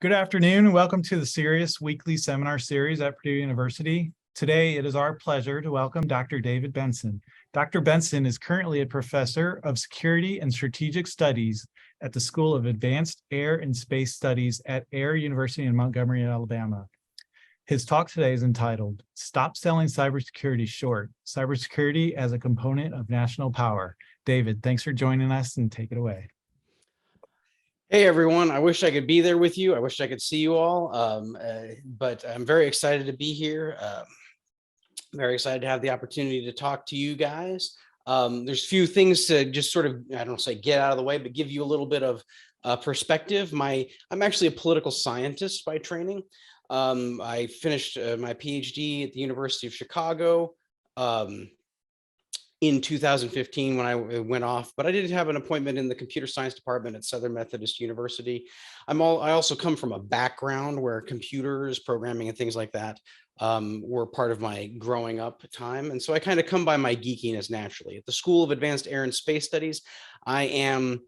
Good afternoon and welcome to the CERIAS weekly seminar series at Purdue University. Today, it is our pleasure to welcome Dr. David Benson. Dr. Benson is currently a professor of security and strategic studies at the School of Advanced Air and Space Studies at Air University in Montgomery, Alabama. His talk today is entitled, "Stop Selling Cybersecurity Short, Cybersecurity as a Component of National Power." David, thanks for joining us and take it away. Hey everyone, I wish I could be there with you. I wish I could see you all, but I'm very excited to be here. Very excited to have the opportunity to talk to you guys. There's a few things to just sort of, I don't say get out of the way, but give you a little bit of perspective. I'm actually a political scientist by training. I finished my PhD at the University of Chicago in 2015 when I went off, but I did have an appointment in the computer science department at Southern Methodist University. I also come from a background where computers, programming, and things like that were part of my growing up time. And so I kind of come by my geekiness naturally. At the School of Advanced Air and Space Studies, I am,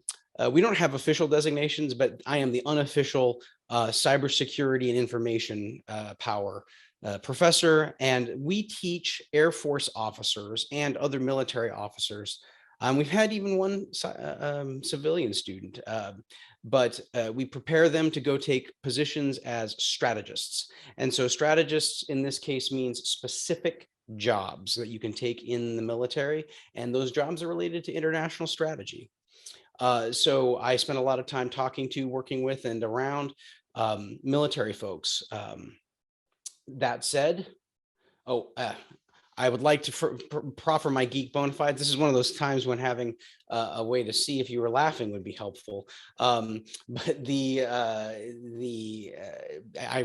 we don't have official designations, but I am the unofficial cybersecurity and information power professor, and we teach Air Force officers and other military officers. We've had even one civilian student, but we prepare them to go take positions as strategists. And so strategists in this case means specific jobs that you can take in the military, and those jobs are related to international strategy. So I spent a lot of time working with, and around military folks. That said, I would like to proffer my geek bona fides. This is one of those times when having a way to see if you were laughing would be helpful. But I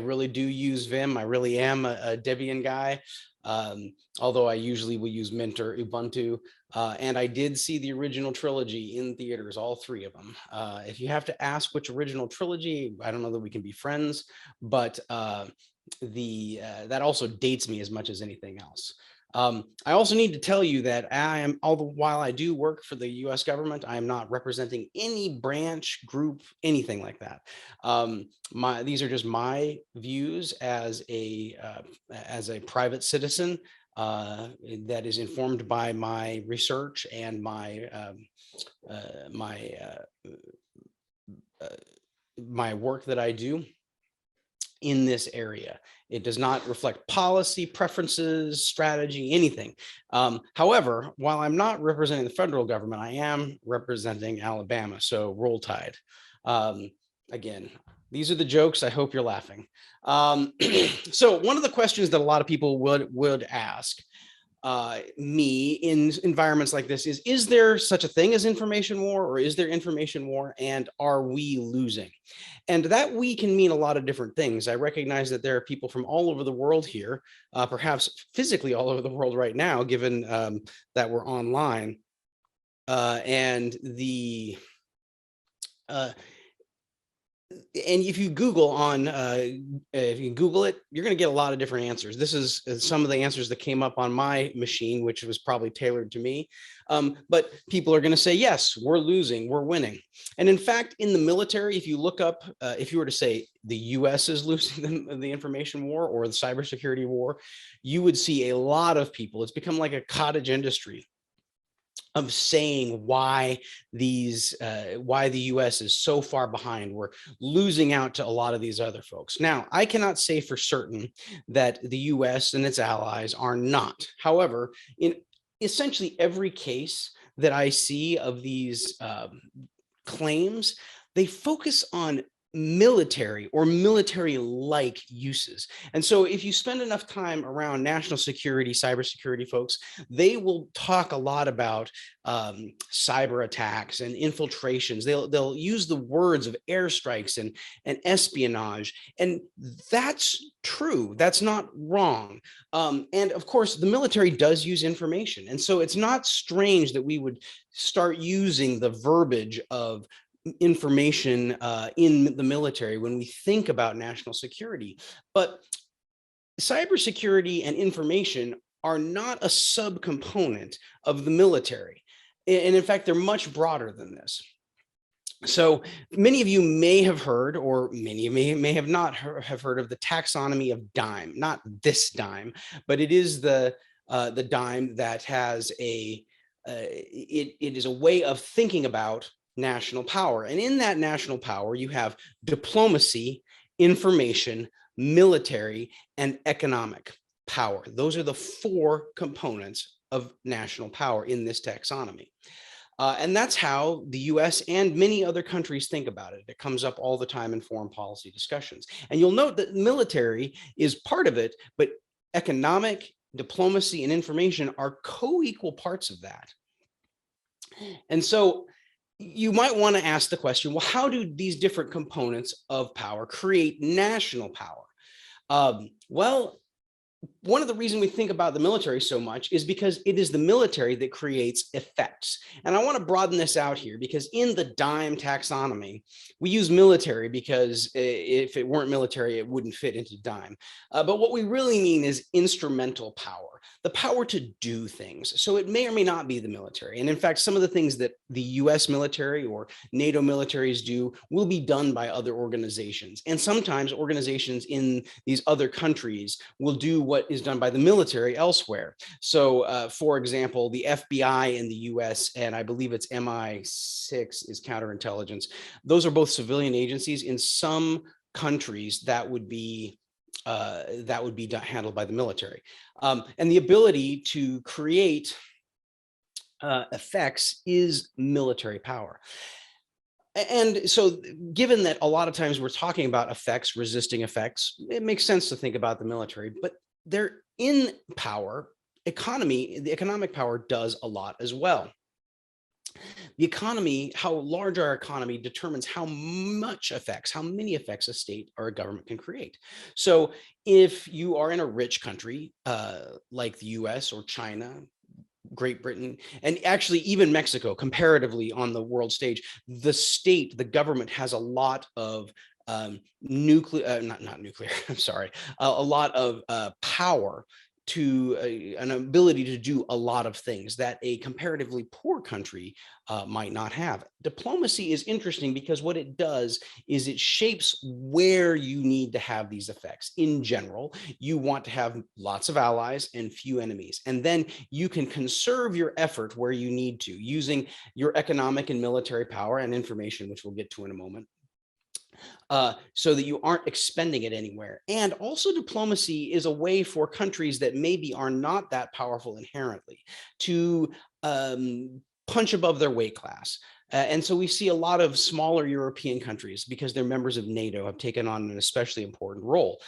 really do use Vim. I really am a Debian guy, although I usually will use Mint or Ubuntu. And I did see the original trilogy in theaters, all three of them. If you have to ask which original trilogy, I don't know that we can be friends, but that also dates me as much as anything else. I also need to tell you that while I do work for the U.S. government, I am not representing any branch, group, anything like that. These are just my views as a private citizen that is informed by my research and my work that I do in this area. It does not reflect policy, preferences, strategy, anything. However, while I'm not representing the federal government, I am representing Alabama, so roll tide. Again, these are the jokes. I hope you're laughing. So one of the questions that a lot of people would ask me in environments like this is there such a thing as information war, or is there information war, and are we losing? And that "we" can mean a lot of different things. I recognize that there are people from all over the world here, perhaps physically all over the world right now, given that we're online. And if you Google it, you're going to get a lot of different answers. This is some of the answers that came up on my machine, which was probably tailored to me. But people are going to say, yes, we're losing, we're winning. And in fact, in the military, if you look up, if you were to say the US is losing the information war or the cybersecurity war, you would see a lot of people. It's become like a cottage industry of saying why the US is so far behind. We're losing out to a lot of these other folks. Now, I cannot say for certain that the US and its allies are not. However, in essentially every case that I see of these claims, they focus on military or military-like uses. And so if you spend enough time around national security, cybersecurity folks, they will talk a lot about cyber attacks and infiltrations. They'll use the words of airstrikes and espionage. And that's true. That's not wrong. And of course, the military does use information. And so it's not strange that we would start using the verbiage of information in the military when we think about national security. But cybersecurity and information are not a subcomponent of the military. And in fact, they're much broader than this. So many of you may have heard, or many of you may have not have heard of the taxonomy of dime, not this dime, but it is the dime that has it is a way of thinking about national power. And in that national power, you have diplomacy, information, military, and economic power. Those are the four components of national power in this taxonomy. And that's how the US and many other countries think about it. It comes up all the time in foreign policy discussions. And you'll note that military is part of it, but economic, diplomacy, and information are co-equal parts of that. And so you might want to ask the question, well, how do these different components of power create national power? Well, one of the reasons we think about the military so much is because it is the military that creates effects. And I want to broaden this out here because in the dime taxonomy, we use military because if it weren't military, it wouldn't fit into dime. But what we really mean is instrumental power, the power to do things. So it may or may not be the military. And in fact, some of the things that the US military or NATO militaries do will be done by other organizations. And sometimes organizations in these other countries will do what is done by the military elsewhere. So for example, the FBI in the US, and I believe it's MI6 is counterintelligence. Those are both civilian agencies. In some countries that would be handled by the military. And the ability to create effects is military power. And so given that a lot of times we're talking about effects, resisting effects, it makes sense to think about the military, but they're in power. The economic power does a lot as well. The economy, how large our economy determines how much effects, how many effects a state or a government can create. So if you are in a rich country like the US or China, Great Britain, and actually even Mexico, comparatively on the world stage, the government has a lot of not nuclear, I'm sorry, a lot of power to an ability to do a lot of things that a comparatively poor country might not have. Diplomacy is interesting because what it does is it shapes where you need to have these effects. In general, you want to have lots of allies and few enemies, and then you can conserve your effort where you need to using your economic and military power and information, which we'll get to in a moment. So that you aren't expending it anywhere. And also diplomacy is a way for countries that maybe are not that powerful inherently to punch above their weight class. And so we see a lot of smaller European countries, because they're members of NATO, have taken on an especially important role.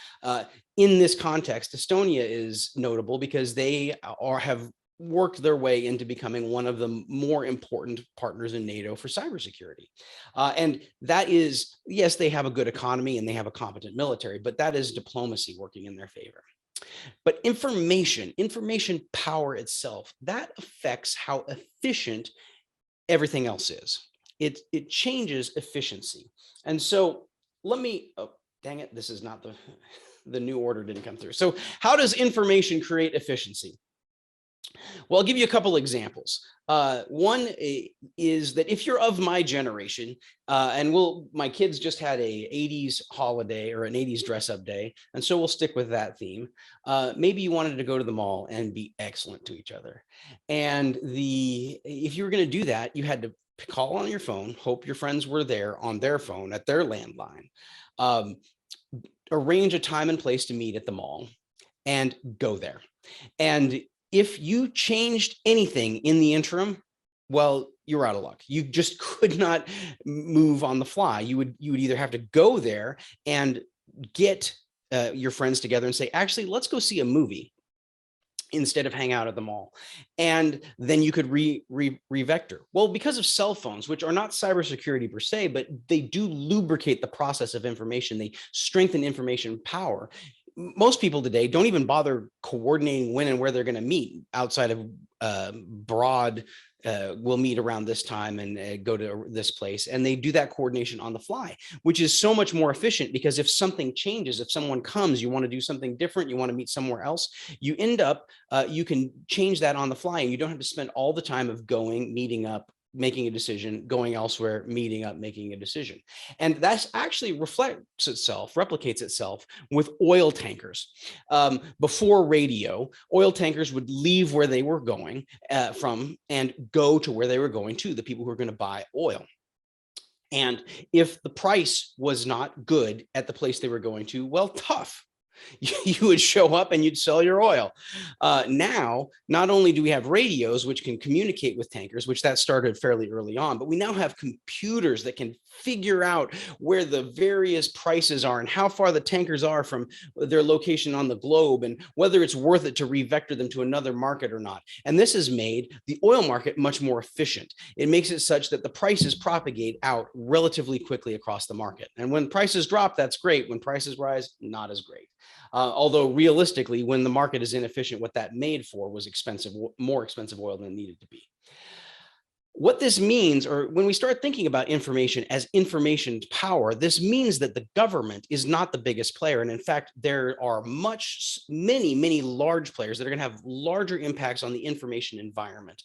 In this context, Estonia is notable because they have worked their way into becoming one of the more important partners in NATO for cybersecurity. And that is, yes, they have a good economy and they have a competent military, but that is diplomacy working in their favor. But information power itself, that affects how efficient everything else is. It changes efficiency. And so let me, oh, dang it, this is not the new order didn't come through. So how does information create efficiency? Well, I'll give you a couple examples. One is that if you're of my generation, and my kids just had a 80s holiday or an 80s dress up day, and so we'll stick with that theme. Maybe you wanted to go to the mall and be excellent to each other. And if you were going to do that, you had to call on your phone, hope your friends were there on their phone at their landline, arrange a time and place to meet at the mall, and go there. And if you changed anything in the interim, well, you're out of luck. You just could not move on the fly. You would either have to go there and get your friends together and say, actually, let's go see a movie instead of hang out at the mall. And then you could re-vector. Well, because of cell phones, which are not cybersecurity per se, but they do lubricate the process of information. They strengthen information power. Most people today don't even bother coordinating when and where they're going to meet outside of broad, we'll meet around this time and go to this place. And they do that coordination on the fly, which is so much more efficient, because if something changes, if someone comes, you want to do something different, you want to meet somewhere else, you end up, you can change that on the fly, and you don't have to spend all the time of going, meeting up, making a decision, going elsewhere, meeting up, making a decision. And that actually replicates itself with oil tankers. Before radio, oil tankers would leave where they were going from and go to where they were going to, the people who were going to buy oil. And if the price was not good at the place they were going to, well, tough. You would show up and you'd sell your oil. Now, not only do we have radios, which can communicate with tankers, which that started fairly early on, but we now have computers that can figure out where the various prices are and how far the tankers are from their location on the globe and whether it's worth it to revector them to another market or not. And this has made the oil market much more efficient. It makes it such that the prices propagate out relatively quickly across the market. And when prices drop, that's great. When prices rise, not as great. Although realistically, when the market is inefficient, what that made for was more expensive oil than it needed to be. What this means, or when we start thinking about information as information power, this means that the government is not the biggest player. And in fact, there are many large players that are going to have larger impacts on the information environment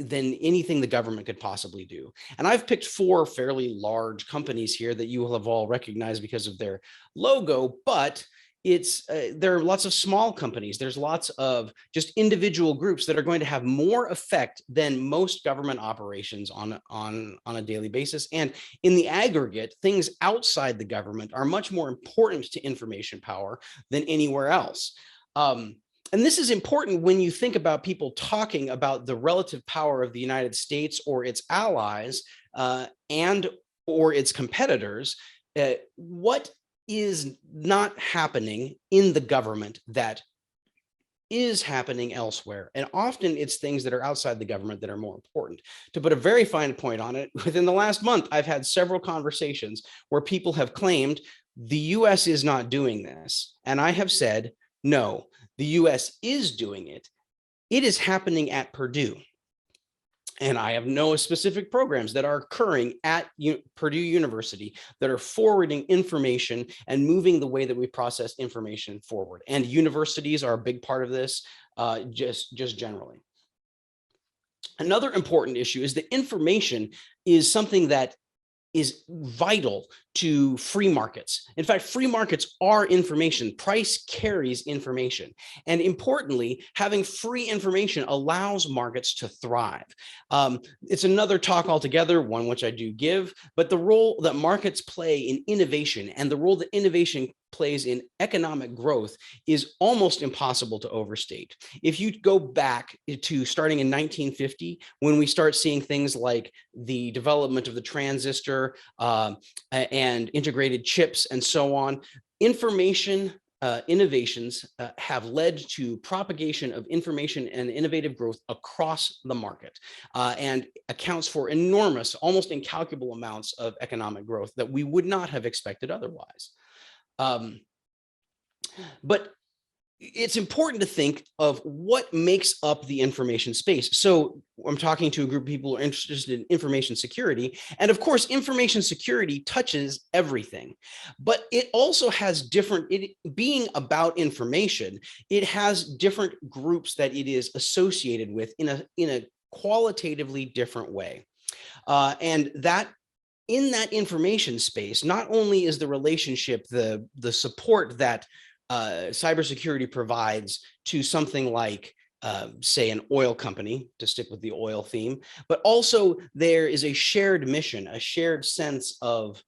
than anything the government could possibly do. And I've picked 4 fairly large companies here that you will have all recognized because of their logo, but there are lots of small companies. There's lots of just individual groups that are going to have more effect than most government operations on a daily basis. And in the aggregate, things outside the government are much more important to information power than anywhere else. And this is important when you think about people talking about the relative power of the United States or its allies or its competitors. What is not happening in the government that is happening elsewhere? And often it's things that are outside the government that are more important. To put a very fine point on it, within the last month, I've had several conversations where people have claimed the US is not doing this. And I have said, no, the US is doing it. It is happening at Purdue. And I have no specific programs that are occurring at Purdue University that are forwarding information and moving the way that we process information forward. And universities are a big part of this, just generally. Another important issue is that information is something that is vital to free markets. In fact, free markets are information. Price carries information. And importantly, having free information allows markets to thrive. It's another talk altogether, one which I do give, but the role that markets play in innovation and the role that innovation plays in economic growth is almost impossible to overstate. If you go back to starting in 1950, when we start seeing things like the development of the transistor and integrated chips and so on, information innovations have led to propagation of information and innovative growth across the market and accounts for enormous, almost incalculable amounts of economic growth that we would not have expected otherwise. But it's important to think of what makes up the information space. So I'm talking to a group of people who are interested in information security. And of course, information security touches everything, but it also has being about information, it has different groups that it is associated with in a qualitatively different way. And that in that information space, not only is the relationship, the support that cybersecurity provides to something like, say, an oil company, to stick with the oil theme, but also there is a shared mission, a shared sense of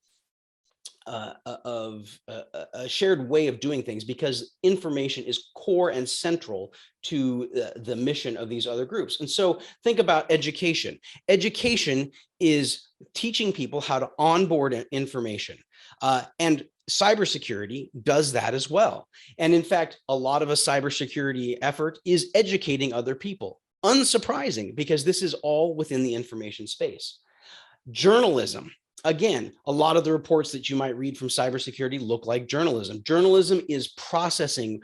a shared way of doing things, because information is core and central to the mission of these other groups. And so think about education. Education is teaching people how to onboard information. And cybersecurity does that as well. And in fact, a lot of a cybersecurity effort is educating other people. Unsurprising, because this is all within the information space. Journalism. Again, a lot of the reports that you might read from cybersecurity look like journalism. Journalism is processing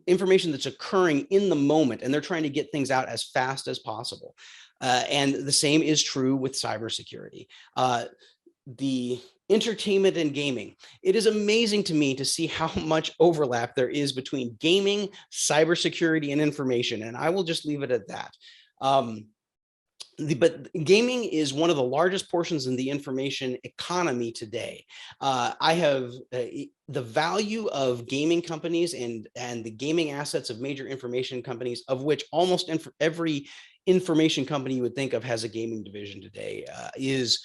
information that's occurring in the moment, and they're trying to get things out as fast as possible. And the same is true with cybersecurity. The entertainment and gaming. It is amazing to me to see how much overlap there is between gaming, cybersecurity, and information. And I will just leave it at that. But gaming is one of the largest portions in the information economy today. I have the value of gaming companies and the gaming assets of major information companies, of which almost every information company you would think of has a gaming division today, is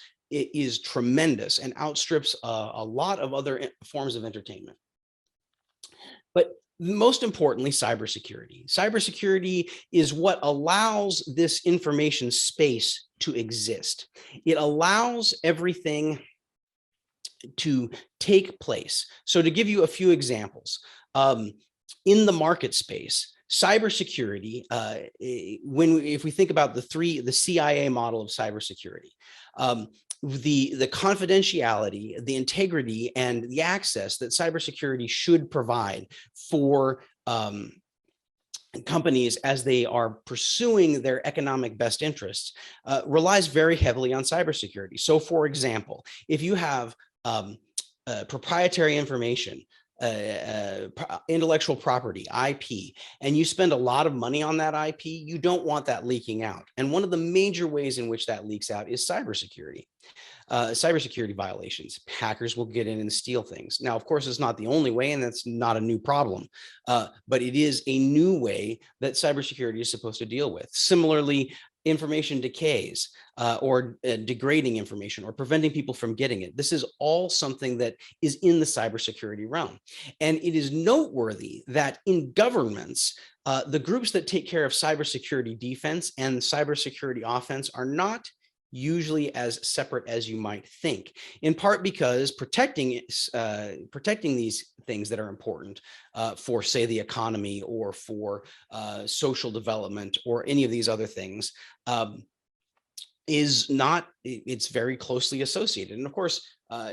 tremendous and outstrips a lot of other forms of entertainment. But most importantly, cybersecurity. Cybersecurity is what allows this information space to exist. It allows everything to take place. So to give you a few examples, in the market space, cybersecurity, if we think about the CIA model of cybersecurity, the confidentiality, the integrity, and the access that cybersecurity should provide for companies as they are pursuing their economic best interests relies very heavily on cybersecurity. So, for example, if you have proprietary information, intellectual property, IP, and you spend a lot of money on that IP, you don't want that leaking out. And one of the major ways in which that leaks out is cybersecurity. Cybersecurity violations. Hackers will get in and steal things. Now, of course, it's not the only way, and that's not a new problem, but it is a new way that cybersecurity is supposed to deal with. Similarly, information decays or degrading information or preventing people from getting it. This is all something that is in the cybersecurity realm. And it is noteworthy that in governments, the groups that take care of cybersecurity defense and cybersecurity offense are not usually as separate as you might think, in part because protecting these things that are important for, say, the economy or for social development or any of these other things it's very closely associated. And of course,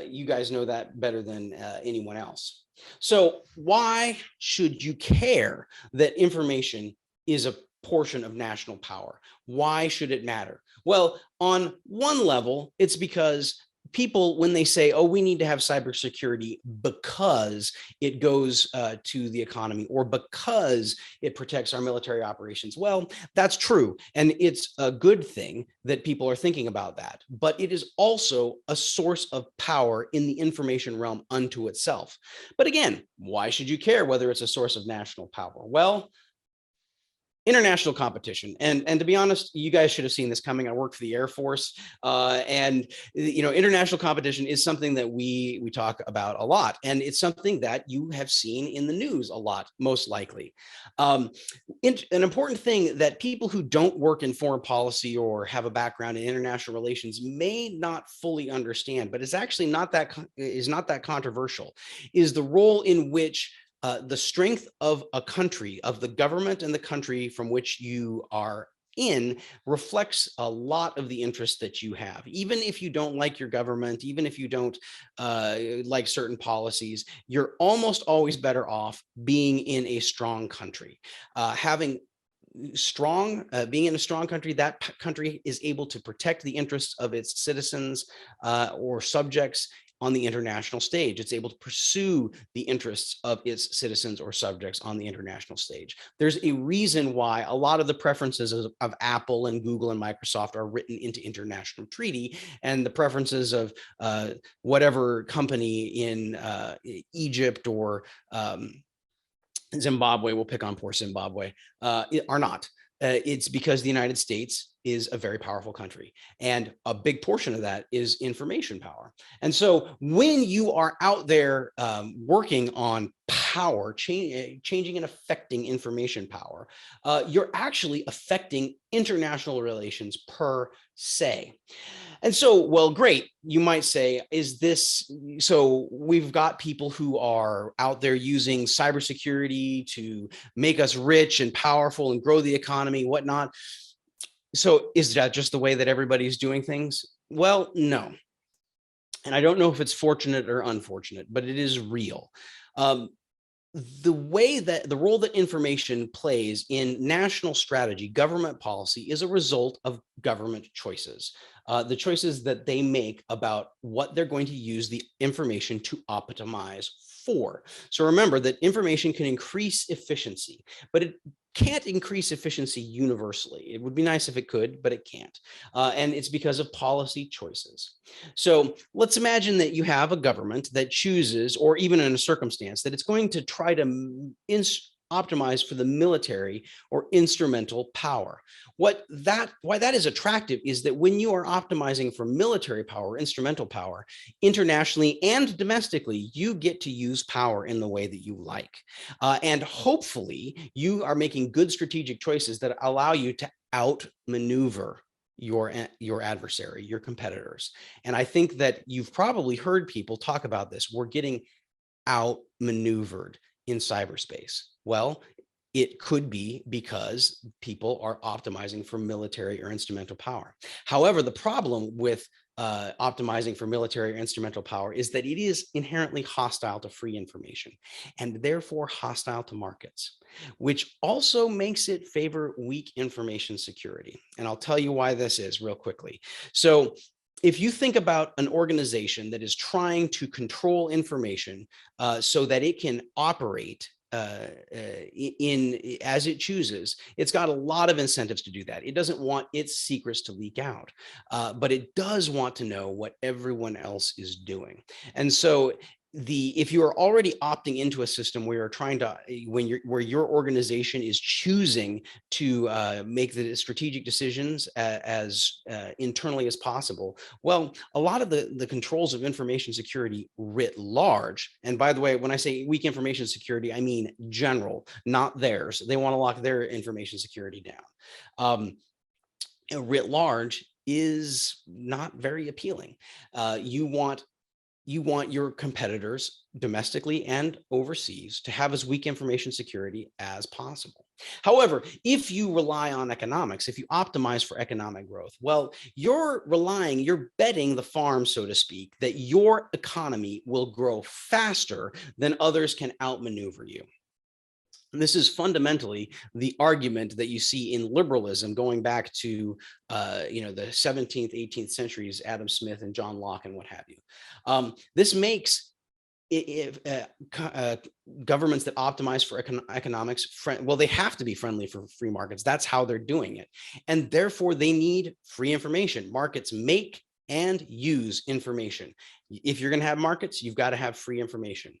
you guys know that better than anyone else. So why should you care that information is a portion of national power? Why should it matter? Well, on one level, it's because people, when they say, oh, we need to have cybersecurity because it goes to the economy or because it protects our military operations. Well, that's true. And it's a good thing that people are thinking about that. But it is also a source of power in the information realm unto itself. But again, why should you care whether it's a source of national power? Well, international competition. And to be honest, you guys should have seen this coming. I work for the Air Force, and international competition is something that we talk about a lot, and it's something that you have seen in the news a lot, most likely. An important thing that people who don't work in foreign policy or have a background in international relations may not fully understand, but it's actually not that controversial, is the role in which the strength of a country, of the government and the country from which you are in, reflects a lot of the interests that you have. Even if you don't like your government, even if you don't like certain policies, you're almost always better off being in a strong country. Being in a strong country, that country is able to protect the interests of its citizens or subjects on the international stage. It's able to pursue the interests of its citizens or subjects on the international stage. There's a reason why a lot of the preferences of Apple and Google and Microsoft are written into international treaty, and the preferences of whatever company in Egypt or Zimbabwe, we'll pick on poor Zimbabwe, are not. It's because the United States is a very powerful country, and a big portion of that is information power. And so when you are out there working on power, changing and affecting information power, you're actually affecting international relations per se. And so, well, great, you might say, so we've got people who are out there using cybersecurity to make us rich and powerful and grow the economy, whatnot. So is that just the way that everybody's doing things? Well, no. And I don't know if it's fortunate or unfortunate, but it is real. The role that information plays in national strategy, government policy, is a result of government choices. the choices that they make about what they're going to use the information to optimize for. So remember that information can increase efficiency, but it can't increase efficiency universally. It would be nice if it could, but it can't. And it's because of policy choices. So let's imagine that you have a government that chooses, or even in a circumstance, that it's going to try to optimize for the military or instrumental power. Why that is attractive is that when you are optimizing for military power, instrumental power, internationally and domestically, you get to use power in the way that you like. And hopefully you are making good strategic choices that allow you to outmaneuver your adversary, your competitors. And I think that you've probably heard people talk about this. We're getting outmaneuvered in cyberspace. Well, it could be because people are optimizing for military or instrumental power. However, the problem with optimizing for military or instrumental power is that it is inherently hostile to free information and therefore hostile to markets, which also makes it favor weak information security. And I'll tell you why this is real quickly. So if you think about an organization that is trying to control information so that it can operate as it chooses, it's got a lot of incentives to do that. It doesn't want its secrets to leak out, but it does want to know what everyone else is doing. And so if you are already opting into a system where you're trying to, where your organization is choosing to make the strategic decisions as internally as possible, well, a lot of the controls of information security writ large, and by the way, when I say weak information security, I mean general, not theirs. They want to lock their information security down. Writ large is not very appealing. You want your competitors domestically and overseas to have as weak information security as possible. However, if you rely on economics, if you optimize for economic growth, well, you're betting the farm, so to speak, that your economy will grow faster than others can outmaneuver you. This is fundamentally the argument that you see in liberalism going back to, the 17th, 18th centuries, Adam Smith and John Locke and what have you. This makes governments that optimize for economics, well, they have to be friendly for free markets. That's how they're doing it. And therefore, they need free information. Markets make and use information. If you're going to have markets, you've got to have free information.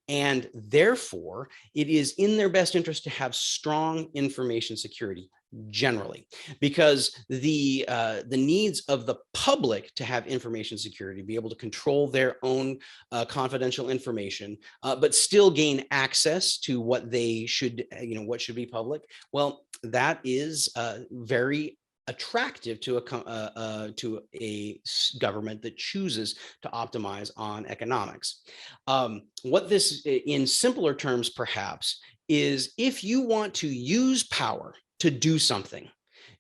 And therefore, it is in their best interest to have strong information security generally, because the needs of the public to have information security, be able to control their own confidential information, but still gain access to what they should, what should be public. Well, that is very attractive to a government that chooses to optimize on economics. What this, in simpler terms, perhaps, is if you want to use power to do something,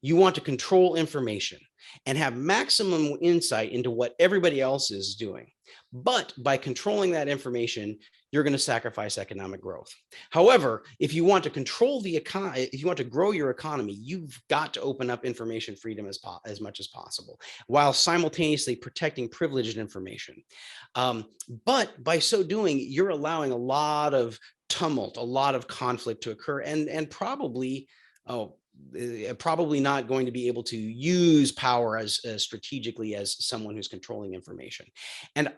you want to control information and have maximum insight into what everybody else is doing. But by controlling that information, you're going to sacrifice economic growth. However, if you want to control the economy, if you want to grow your economy, you've got to open up information freedom as much as possible, while simultaneously protecting privileged information. But by so doing, you're allowing a lot of tumult, a lot of conflict to occur, and probably not going to be able to use power as strategically as someone who's controlling information. And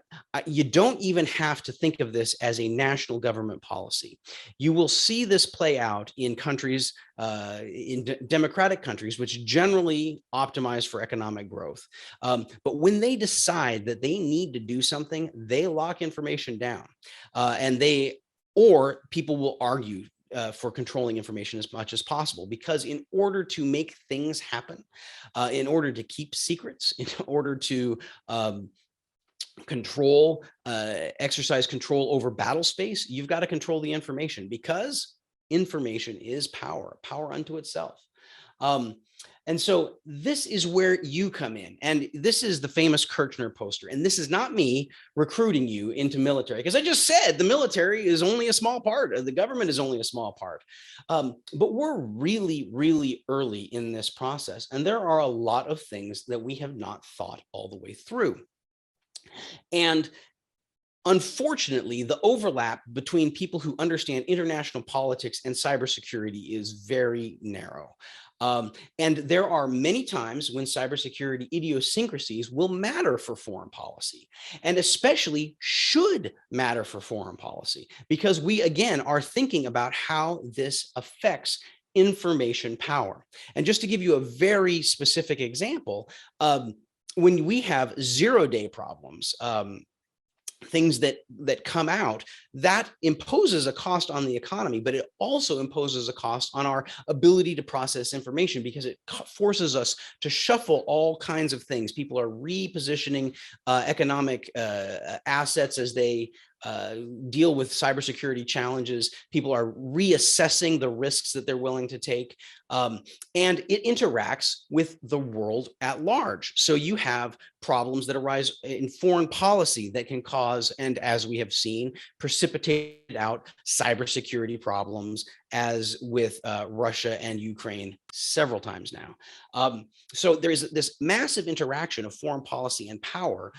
you don't even have to think of this as a national government policy. You will see this play out in countries, in democratic countries, which generally optimize for economic growth. But when they decide that they need to do something, they lock information down, or people will argue for controlling information as much as possible, because in order to make things happen, in order to keep secrets, in order to exercise control over battle space, you've got to control the information, because information is power unto itself. And so this is where you come in. And this is the famous Kirchner poster. And this is not me recruiting you into military, because I just said the military is only a small part, the government is only a small part. But we're really, really early in this process. And there are a lot of things that we have not thought all the way through. And unfortunately, the overlap between people who understand international politics and cybersecurity is very narrow. And there are many times when cybersecurity idiosyncrasies will matter for foreign policy, and especially should matter for foreign policy, because we, again, are thinking about how this affects information power. And just to give you a very specific example, when we have zero-day problems, things that come out, that imposes a cost on the economy, but it also imposes a cost on our ability to process information, because it forces us to shuffle all kinds of things. People are repositioning economic assets as they deal with cybersecurity challenges. People are reassessing the risks that they're willing to take. And it interacts with the world at large. So you have problems that arise in foreign policy that can cause, and as we have seen, precipitate out cybersecurity problems, as with Russia and Ukraine several times now. So there is this massive interaction of foreign policy and power,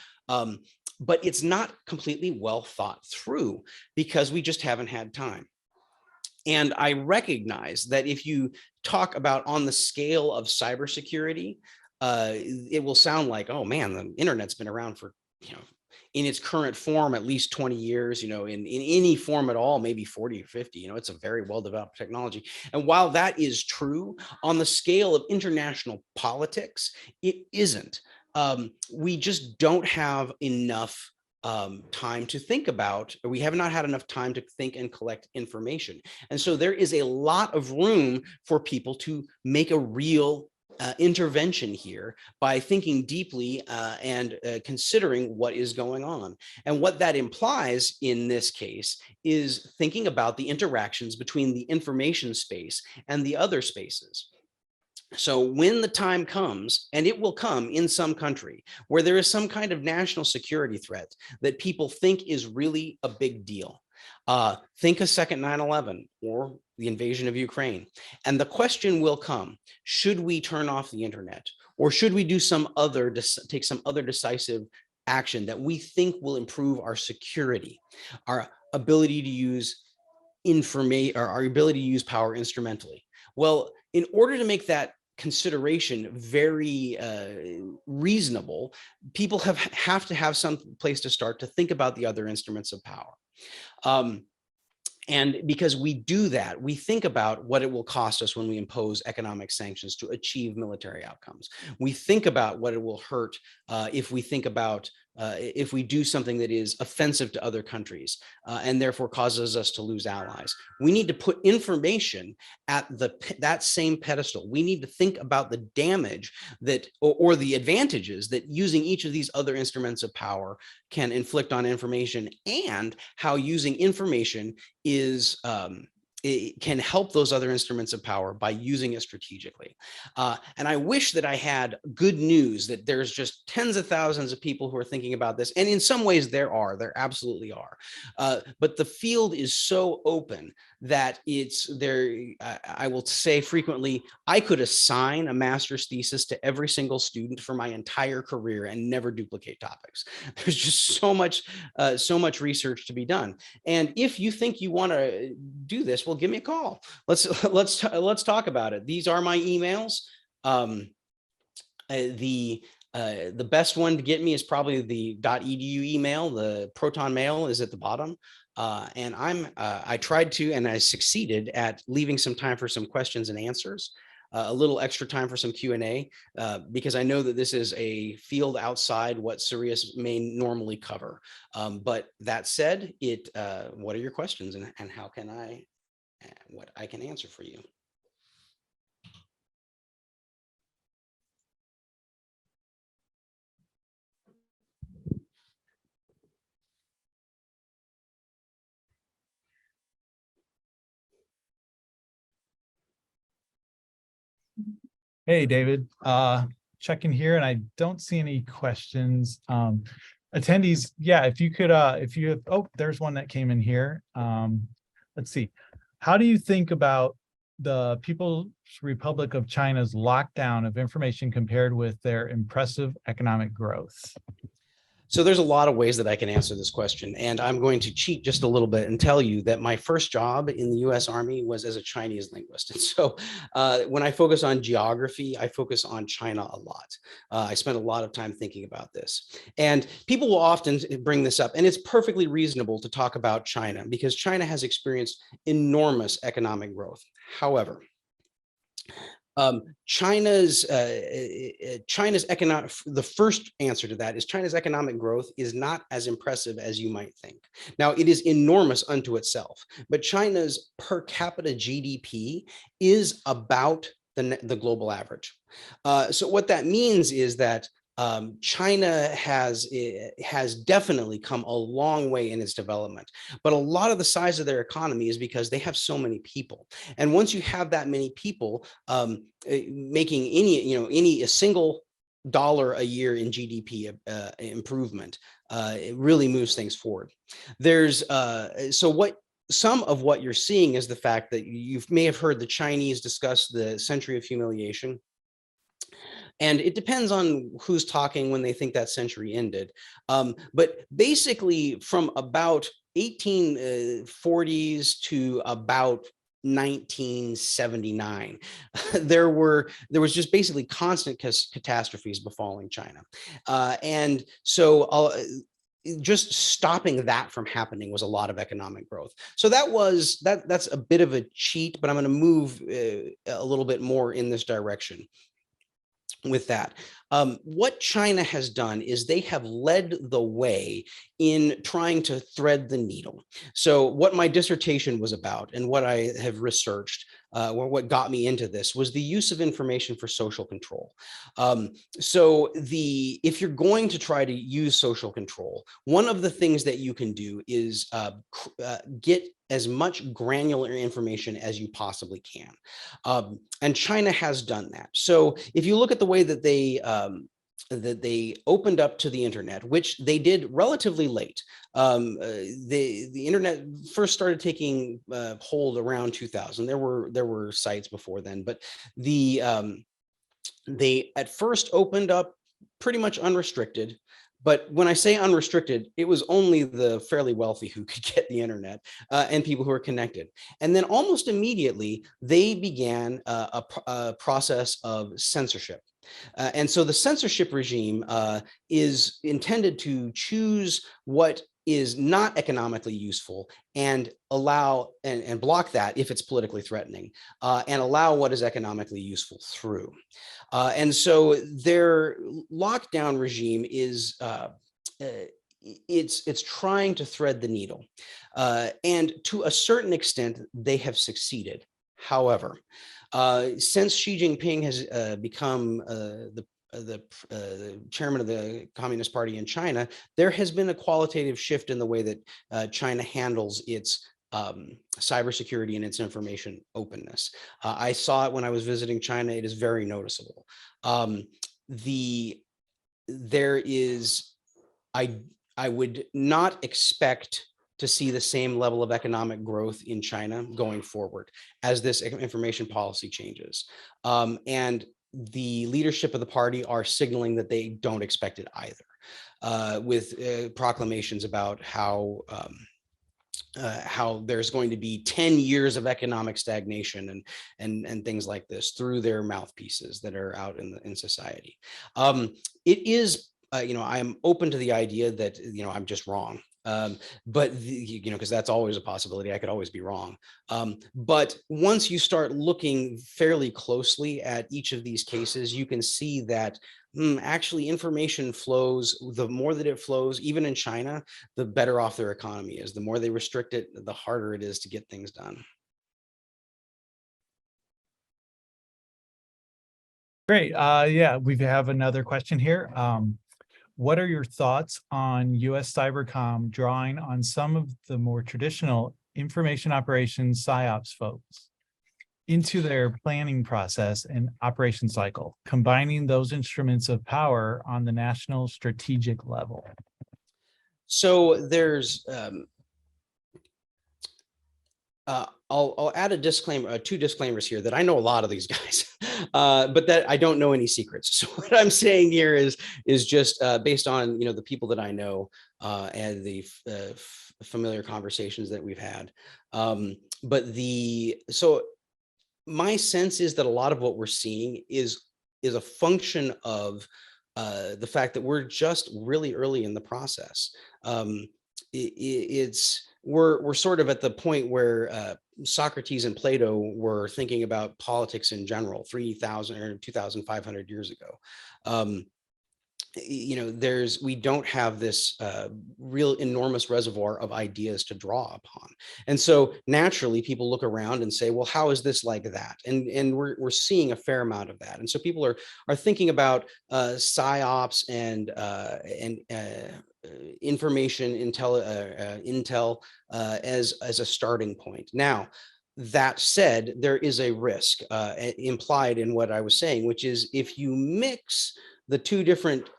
but it's not completely well thought through because we just haven't had time. And I recognize that if you talk about on the scale of cybersecurity, it will sound like, oh man, the internet's been around for, in its current form, at least 20 years, in any form at all, maybe 40 or 50, it's a very well-developed technology. And while that is true, on the scale of international politics, it isn't. We just don't have enough time to think about, or we have not had enough time to think and collect information. And so there is a lot of room for people to make a real intervention here by thinking deeply and considering what is going on. And what that implies in this case is thinking about the interactions between the information space and the other spaces. So when the time comes, and it will come in some country, where there is some kind of national security threat that people think is really a big deal, think a second 9/11 or the invasion of Ukraine. And the question will come, should we turn off the internet, or should we do take some other decisive action that we think will improve our security, our ability to use information, or our ability to use power instrumentally? Well, in order to make that consideration very reasonable, people have to have some place to start to think about the other instruments of power. And because we do that, we think about what it will cost us when we impose economic sanctions to achieve military outcomes. We think about what it will hurt if we do something that is offensive to other countries and therefore causes us to lose allies. We need to put information at that same pedestal. We need to think about the damage that, or the advantages that using each of these other instruments of power can inflict on information, and how using information it can help those other instruments of power by using it strategically. And I wish that I had good news that there's just tens of thousands of people who are thinking about this. And in some ways there absolutely are. But the field is so open that I will say frequently, I could assign a master's thesis to every single student for my entire career and never duplicate topics. There's just so much research to be done. And if you think you want to do this, well, give me a call. Let's talk about it. These are my emails. The best one to get me is probably the .edu email. The Proton mail is at the bottom. And I tried to, and I succeeded at leaving some time for some questions and answers, a little extra time for some Q&A, because I know that this is a field outside what CERIAS may normally cover. But that said, what are your questions, and how can what I can answer for you? Hey, David, checking here and I don't see any questions. Attendees, yeah, if you could, if you have, oh, there's one that came in here. Let's see. How do you think about the People's Republic of China's lockdown of information compared with their impressive economic growth? So there's a lot of ways that I can answer this question, and I'm going to cheat just a little bit and tell you that my first job in the U.S. Army was as a Chinese linguist. And so when I focus on geography, I focus on China a lot. I spent a lot of time thinking about this. And people will often bring this up, and it's perfectly reasonable to talk about China because China has experienced enormous economic growth. However, China's economic, the first answer to that is China's economic growth is not as impressive as you might think. Now, it is enormous unto itself, but China's per capita GDP is about the global average. So what that means is that China has definitely come a long way in its development, but a lot of the size of their economy is because they have so many people. And once you have that many people, making a single dollar a year in GDP improvement, it really moves things forward. There's some of what you're seeing is the fact that you may have heard the Chinese discuss the century of humiliation. And it depends on who's talking when they think that century ended. But basically from about 1840s to about 1979, there was just basically constant catastrophes befalling China. And so just stopping that from happening was a lot of economic growth. So that's a bit of a cheat, but I'm going to move a little bit more in this direction with that. What China has done is they have led the way in trying to thread the needle. So what my dissertation was about and what I have researched, or what got me into this, was the use of information for social control. If you're going to try to use social control, one of the things that you can do is get as much granular information as you possibly can. And China has done that. So if you look at the way that they opened up to the internet, which they did relatively late. The internet first started taking hold around 2000. There were sites before then, but they at first opened up pretty much unrestricted. But when I say unrestricted, it was only the fairly wealthy who could get the internet, and people who are connected. And then almost immediately, they began a process of censorship. And so the censorship regime is intended to choose what is not economically useful and allow and block that if it's politically threatening, and allow what is economically useful through. And so their lockdown regime is it's trying to thread the needle, and to a certain extent they have succeeded. However, since Xi Jinping has become the chairman of the Communist Party in China, there has been a qualitative shift in the way that China handles its cybersecurity and its information openness. I saw it when I was visiting China. It is very noticeable. There is, I would not expect to see the same level of economic growth in China going forward as this information policy changes. And the leadership of the party are signaling that they don't expect it either, with proclamations about how there's going to be 10 years of economic stagnation and things like this through their mouthpieces that are out in society. It is, I'm open to the idea that, I'm just wrong. But because that's always a possibility. I could always be wrong. But once you start looking fairly closely at each of these cases, you can see that actually information flows. The more that it flows, even in China, the better off their economy is. The more they restrict it, the harder it is to get things done. Great. Yeah, we have another question here. What are your thoughts on US Cybercom drawing on some of the more traditional information operations PSYOPs folks? into their planning process and operation cycle, combining those instruments of power on the national strategic level? So there's I'll add a disclaimer, two disclaimers here, that I know a lot of these guys, but that I don't know any secrets. So what I'm saying here is just based on the people that I know and the familiar conversations that we've had. So my sense is that a lot of what we're seeing is a function of the fact that we're just really early in the process. We're sort of at the point where Socrates and Plato were thinking about politics in general 3,000 or 2,500 years ago. We don't have this real enormous reservoir of ideas to draw upon. And so naturally people look around and say, well, how is this like that? And we're seeing a fair amount of that. And so people are thinking about psyops and information intel as a starting point. Now, that said, there is a risk implied in what I was saying, which is if you mix the two different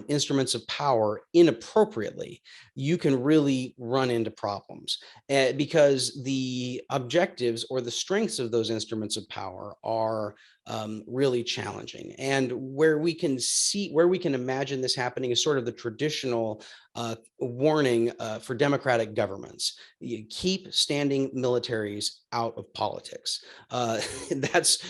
instruments of power inappropriately, you can really run into problems because the objectives or the strengths of those instruments of power are really challenging. And where we can imagine this happening is sort of the traditional warning for democratic governments. You keep standing militaries out of politics. That's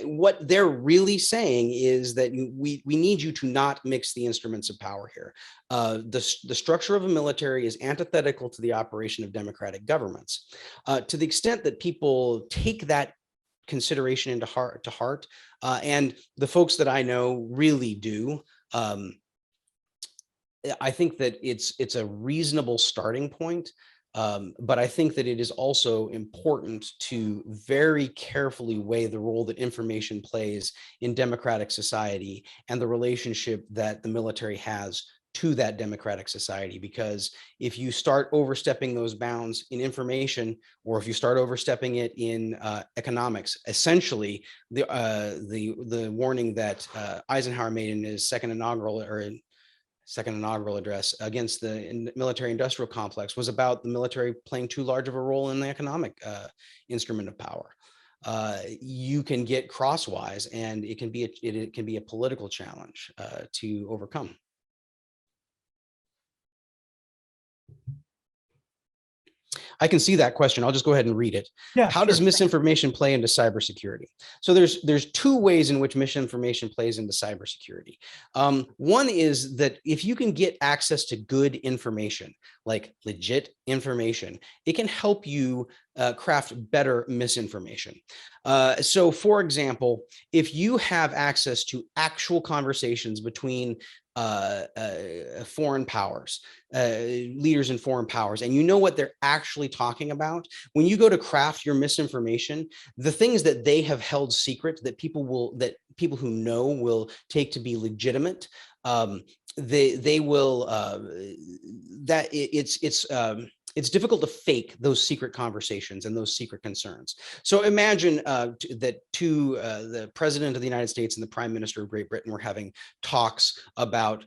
what they're really saying, is that we need you to not mix the instruments of power here. The structure of a military is antithetical to the operation of democratic governments. To the extent that people take that consideration to heart, and the folks that I know really do, I think that it's a reasonable starting point. But I think that it is also important to very carefully weigh the role that information plays in democratic society and the relationship that the military has to that democratic society. Because if you start overstepping those bounds in information, or if you start overstepping it in economics, essentially the warning that Eisenhower made in his second inaugural address against the military industrial complex was about the military playing too large of a role in the economic instrument of power. You can get crosswise, and it can be a political challenge to overcome. I can see that question. I'll just go ahead and read it. Yeah, How does misinformation play into cybersecurity? So there's two ways in which misinformation plays into cybersecurity. One is that if you can get access to good information, like legit information, it can help you craft better misinformation. So for example, if you have access to actual conversations between foreign powers, leaders in foreign powers, and you know what they're actually talking about, when you go to craft your misinformation, the things that they have held secret that people who know will take to be legitimate, they will it's difficult to fake those secret conversations and those secret concerns. So imagine that the president of the United States and the prime minister of Great Britain were having talks about,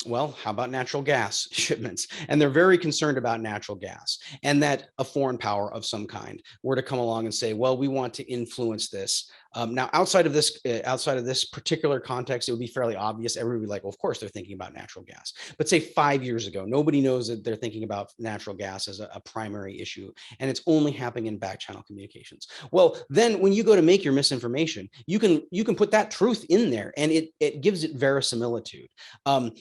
well, how about natural gas shipments? And they're very concerned about natural gas, and that a foreign power of some kind were to come along and say, well, we want to influence this. Now, outside of this particular context, it would be fairly obvious. Everybody would be like, well, of course they're thinking about natural gas. But say 5 years ago, nobody knows that they're thinking about natural gas as a primary issue, and it's only happening in back channel communications. Well, then when you go to make your misinformation, you can put that truth in there, and it gives it verisimilitude.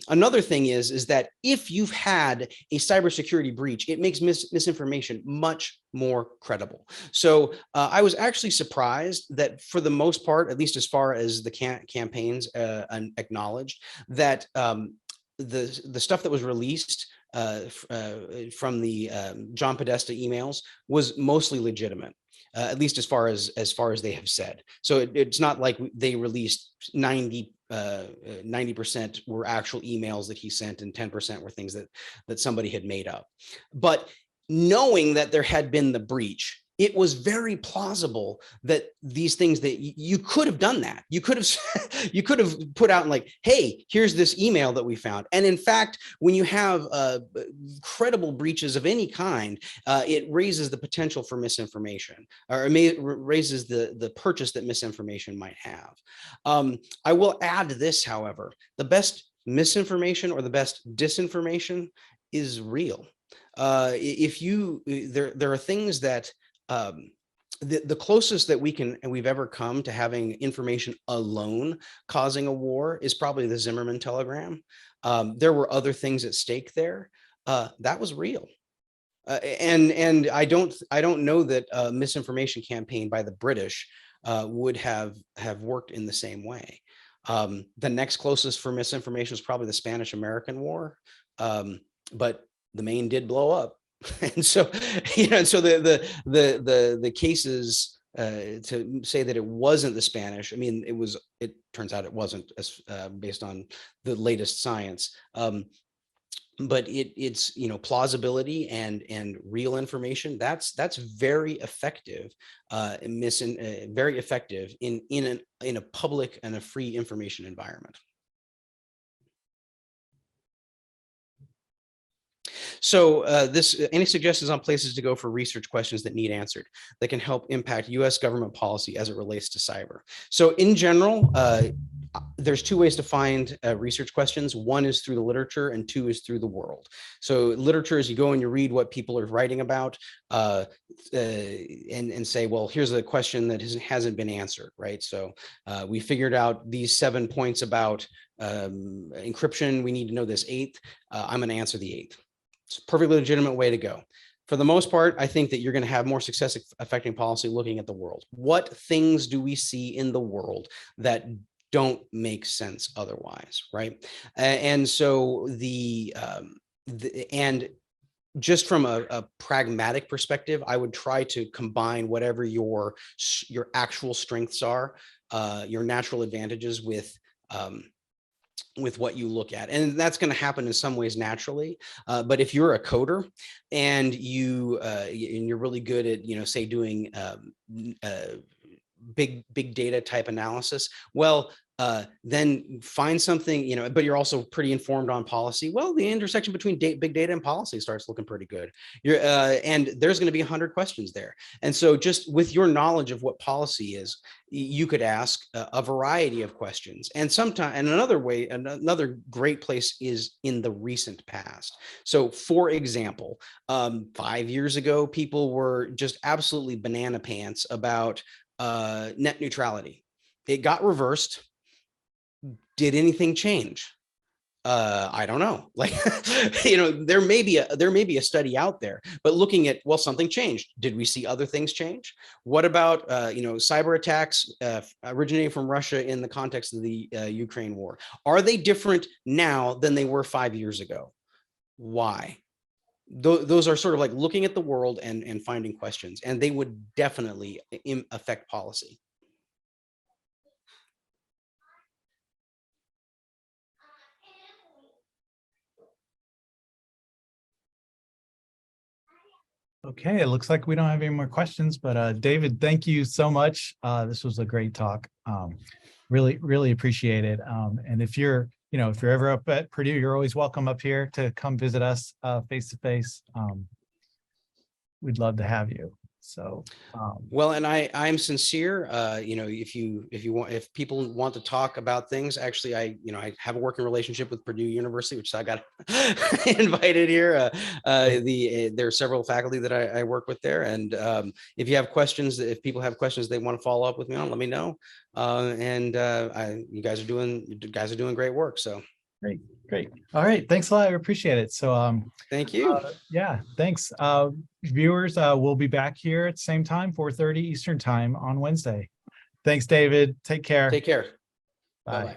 Another thing is that if you've had a cybersecurity breach, it makes misinformation much more credible. So I was actually surprised that for the most part, at least as far as the campaigns acknowledged, that the stuff that was released from the John Podesta emails was mostly legitimate. At least as far as they have said. So it's not like they released 90% were actual emails that he sent, and 10% were things that somebody had made up. But knowing that there had been the breach, it was very plausible that these things that you could have done that. You could have you could have put out like, hey, here's this email that we found. And in fact, when you have credible breaches of any kind, it raises the potential for misinformation, or it may raises the purchase that misinformation might have. I will add this, however, the best misinformation or the best disinformation is real. If you, there are things that the closest that we've ever come to having information alone causing a war is probably the Zimmerman telegram. There were other things at stake there. That was real. And I don't know that a misinformation campaign by the British would have worked in the same way. The next closest for misinformation was probably the Spanish-American War, but the Maine did blow up. And so, and so the cases to say that it wasn't the Spanish, I mean, it turns out it wasn't, as based on the latest science. But it's plausibility and real information. That's very effective, very effective in a public and a free information environment. So any suggestions on places to go for research questions that need answered that can help impact U.S. government policy as it relates to cyber? So in general, there's two ways to find research questions. One is through the literature and two is through the world. So literature is you go and you read what people are writing about and say, well, here's a question that hasn't been answered, right? So we figured out these 7 points about encryption. We need to know this 8th. I'm going to answer the 8th. It's a perfectly legitimate way to go. For the most part, I think that you're going to have more success affecting policy looking at the world. What things do we see in the world that don't make sense otherwise, right? And so and just from a pragmatic perspective, I would try to combine whatever your actual strengths are, your natural advantages with what you look at. And that's going to happen in some ways naturally. But if you're a coder and you're really good at, say doing big data type analysis, well, then find something, but you're also pretty informed on policy. Well, the intersection between big data and policy starts looking pretty good. And there's going to be 100 questions there. And so just with your knowledge of what policy is, you could ask a variety of questions. And another great place is in the recent past. So for example, 5 years ago, people were just absolutely banana pants about net neutrality. It got reversed. Did anything change? I don't know. Like, there may be a study out there, but looking at, well, something changed. Did we see other things change? What about, cyber attacks originating from Russia in the context of the Ukraine war? Are they different now than they were 5 years ago? Why? Those are sort of like looking at the world and finding questions, and they would definitely affect policy. Okay, it looks like we don't have any more questions, but David, thank you so much. This was a great talk. Really appreciate it. And if you're ever up at Purdue, you're always welcome up here to come visit us face to face. We'd love to have you. So, well, and I'm sincere. If people want to talk about things, actually, I have a working relationship with Purdue University, which I got invited here. There are several faculty that I work with there, and if you have questions, if people have questions they want to follow up with me on, let me know. You guys are doing great work. So great. All right, thanks a lot. I appreciate it. So, thank you. Yeah, thanks. Viewers, we'll be back here at the same time, 4:30 Eastern time on Wednesday. Thanks, David. Take care. Take care. Bye. Bye-bye.